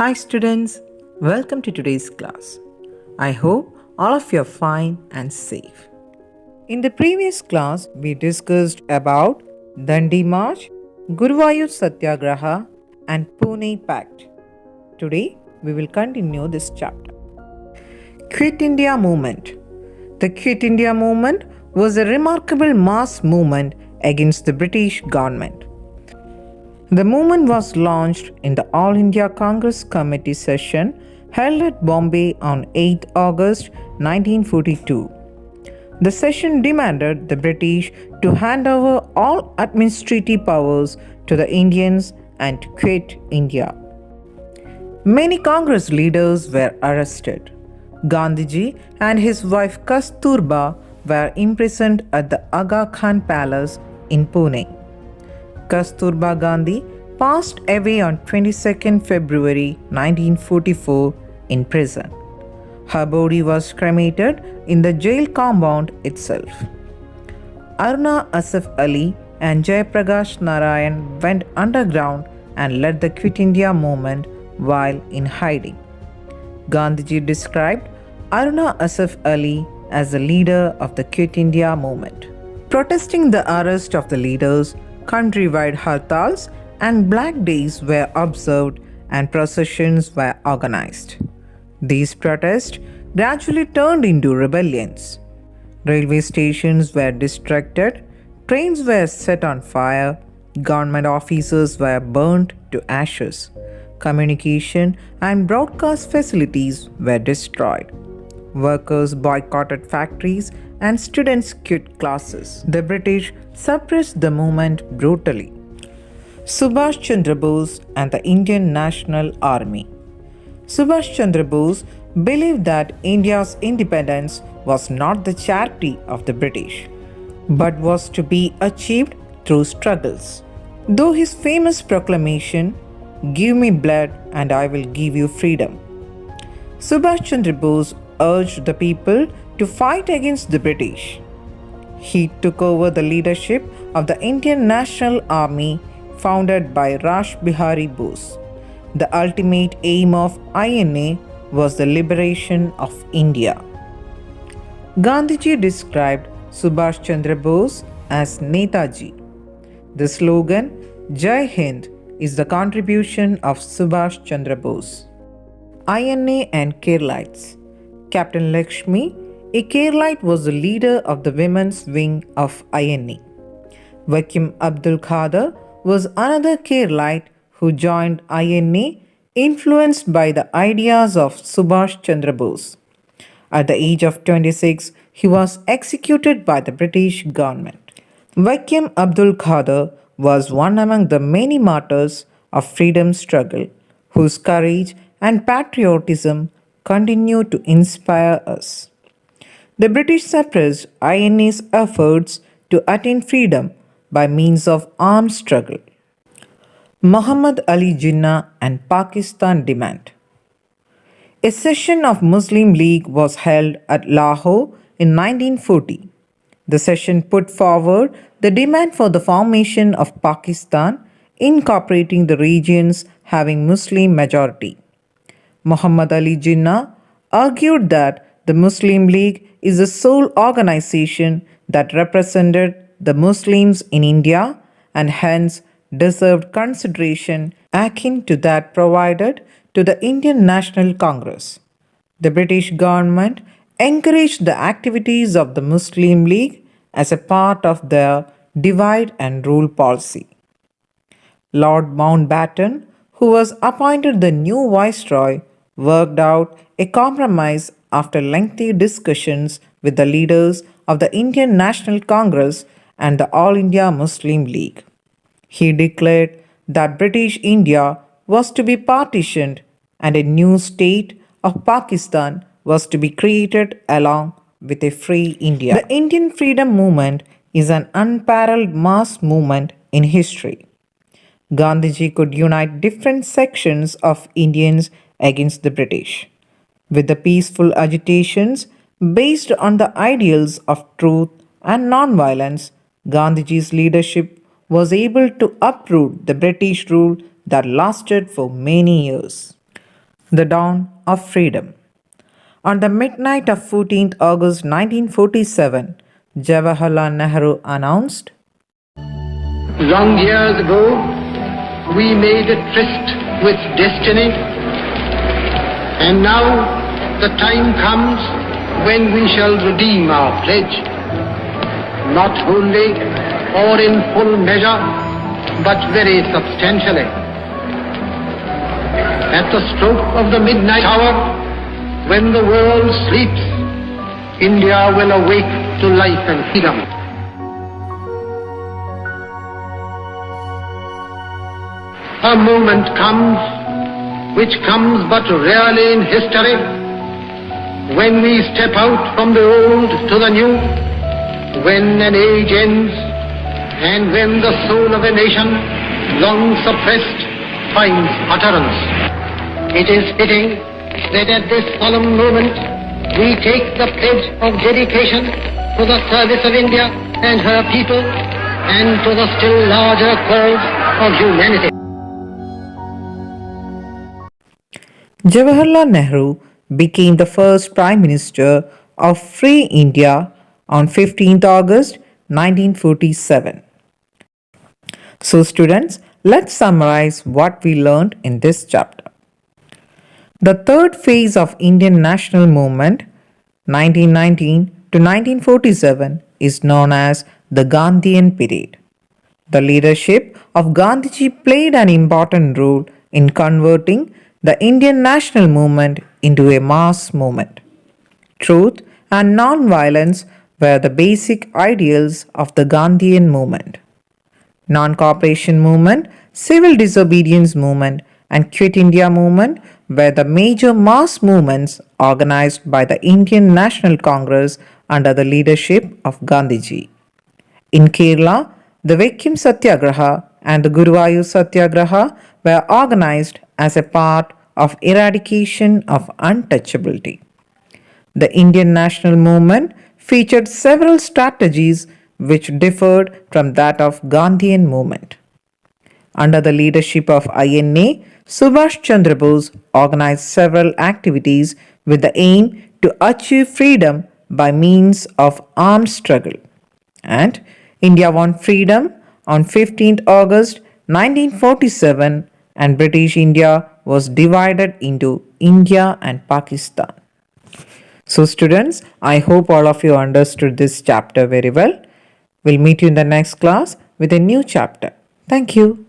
Hi students, welcome to today's class. I hope all of you are fine and safe. In the previous class, we discussed about Dandi March, Guruvayur Satyagraha and Pune Pact. Today, we will continue this chapter. Quit India Movement. The Quit India Movement was a remarkable mass movement against the British government. The movement was launched in the All India Congress Committee session held at Bombay on 8 August 1942. The session demanded the British to hand over all administrative powers to the Indians and to quit India. Many Congress leaders were arrested. Gandhiji and his wife Kasturba were imprisoned at the Aga Khan Palace in Pune. Kasturba Gandhi passed away on 22nd February 1944 in prison. Her body was cremated in the jail compound itself. Aruna Asaf Ali and Jayaprakash Narayan went underground and led the Quit India movement while in hiding. Gandhiji described Aruna Asaf Ali as the leader of the Quit India movement. Protesting the arrest of the leaders, countrywide hartals and black days were observed and processions were organized. These protests gradually turned into rebellions. Railway stations were destructed, trains were set on fire, government offices were burnt to ashes, communication and broadcast facilities were destroyed. Workers boycotted factories and students quit classes. The British suppressed the movement brutally. Subhash Chandra Bose and the Indian National Army. Subhash Chandra Bose believed that India's independence was not the charity of the British, but was to be achieved through struggles. Though his famous proclamation, "Give me blood and I will give you freedom," Subhash Chandra Bose urged the people to fight against the British. He took over the leadership of the Indian National Army founded by Rash Bihari Bose. The ultimate aim of INA was the liberation of India. Gandhiji described Subhash Chandra Bose as Netaji. The slogan Jai Hind is the contribution of Subhash Chandra Bose. INA and Keralites. Captain Lakshmi, a Keralite, was the leader of the women's wing of INA. Vakim Abdul Khader was another Keralite who joined INA, influenced by the ideas of Subhash Chandra Bose. At the age of 26, he was executed by the British government. Vakim Abdul Khader was one among the many martyrs of freedom struggle, whose courage and patriotism continue to inspire us. The British suppressed INA's efforts to attain freedom by means of armed struggle. Muhammad Ali Jinnah and Pakistan demand. A session of Muslim League was held at Lahore in 1940. The session put forward the demand for the formation of Pakistan, incorporating the regions having Muslim majority. Muhammad Ali Jinnah argued that the Muslim League is the sole organization that represented the Muslims in India and hence deserved consideration akin to that provided to the Indian National Congress. The British government encouraged the activities of the Muslim League as a part of their divide and rule policy. Lord Mountbatten, who was appointed the new viceroy, worked out a compromise after lengthy discussions with the leaders of the Indian National Congress and the All India Muslim League. He declared that British India was to be partitioned and a new state of Pakistan was to be created along with a free India. The Indian freedom movement is an unparalleled mass movement in history. Gandhiji could unite different sections of Indians against the British. With the peaceful agitations based on the ideals of truth and non-violence, Gandhiji's leadership was able to uproot the British rule that lasted for many years. The dawn of freedom. On the midnight of 14th August 1947, Jawaharlal Nehru announced, Long years ago, we made a tryst with destiny, and now the time comes when we shall redeem our pledge, not wholly or in full measure, but very substantially. At the stroke of the midnight hour, when the world sleeps, India will awake to life and freedom. A moment comes, which comes but rarely in history, when we step out from the old to the new, when an age ends, and when the soul of a nation, long suppressed, finds utterance. It is fitting that at this solemn moment we take the pledge of dedication to the service of India and her people and to the still larger cause of humanity. Jawaharlal Nehru became the first Prime Minister of Free India on 15th August 1947. So students, let's summarize what we learned in this chapter. The third phase of Indian national movement 1919 to 1947 is known as the Gandhian period. The leadership of Gandhiji played an important role in converting the Indian national movement into a mass movement. Truth and non-violence were the basic ideals of the Gandhian movement. Non-cooperation movement, civil disobedience movement, and Quit India movement were the major mass movements organized by the Indian National Congress under the leadership of Gandhiji. In Kerala, the Vaikam Satyagraha and the Guruvayur Satyagraha were organized as a part of eradication of untouchability. The Indian national movement featured several strategies which differed from that of Gandhian movement. Under the leadership of INA, Subhash Chandra Bose organized several activities with the aim to achieve freedom by means of armed struggle. And India won freedom on 15th August 1947 and British India was divided into India and Pakistan. So students, I hope all of you understood this chapter very well. We'll meet you in the next class with a new chapter. Thank you.